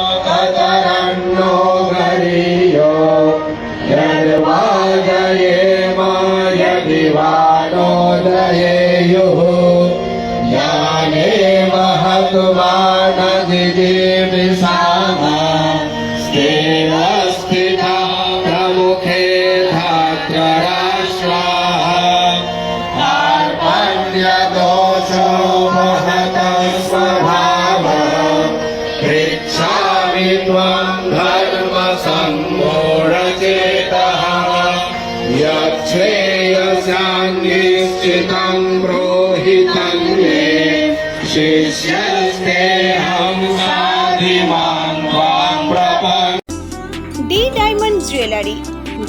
अतरन्नो गरीयो यद्वाजयेम यदिवानोदयेयुः ज्ञाने महत्त्वानधिजीविषामः स्तेन स्थिता प्रमुखे धात्रराष्ट्राः कार्पण्यदोषो महतः स्वभावः पृच्छामि त्वं धर्मसम्मूढचेतः यच्छ्रेयस्यान्निश्चितं ब्रूहि तन्मे शिष्यस्तेऽहं साधिमां त्वां प्रपन्नः। ডি ডায়মন্ড জুয়েলারি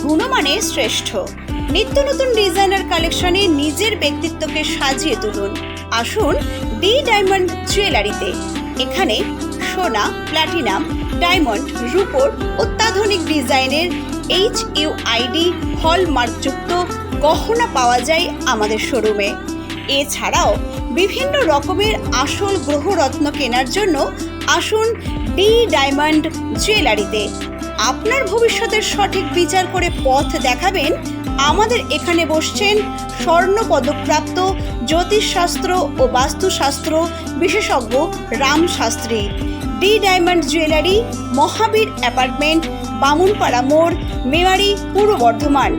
গুণমানে শ্রেষ্ঠ। নিত্য নতুন ডিজাইনার কালেকশনে নিজের ব্যক্তিত্বকে সাজিয়ে তুলুন। আসুন ডি ডায়মন্ড জুয়েলারিতে। এখানে সোনা, প্ল্যাটিনাম, ডায়মন্ড, রূপোর অত্যাধুনিক ডিজাইনের HUID হলমার্কযুক্ত গহনা পাওয়া যায় আমাদের শোরুমে। এছাড়াও বিভিন্ন রকমের আসল গ্রহরত্ন কেনার জন্য আসুন ডি ডায়মন্ড জুয়েলারিতে। আপনার ভবিষ্যতের সঠিক বিচার করে পথ দেখাবেন। আমাদের এখানে বসছেন স্বর্ণ পদকপ্রাপ্ত জ্যোতিষশাস্ত্র ও বাস্তুশাস্ত্র বিশেষজ্ঞ Ram Shastri. D diamond jewellery, Mahavir apartment, Bamunpara মোড়, Memari, Purba Bardhaman.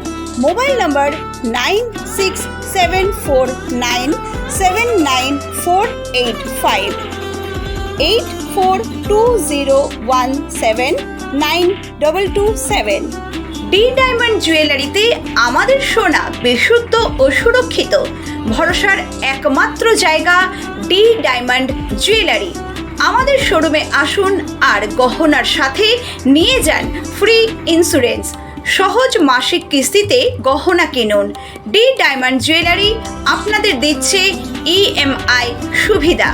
Mobile number 9674979485 8420179227। D diamond জুয়েলারিতে আমাদের সোনা বিশুদ্ধ ও সুরক্ষিত। ভরসার একমাত্র জায়গা ডি ডায়মন্ড জুয়েলারি। আমাদের শোরুমে আসুন আর গহনার সাথে নিয়ে যান ফ্রি ইন্স্যুরেন্স। সহজ মাসিক কিস্তিতে গহনা কিনুন। ডি ডায়মন্ড জুয়েলারি আপনাদের দিচ্ছে EMI সুবিধা।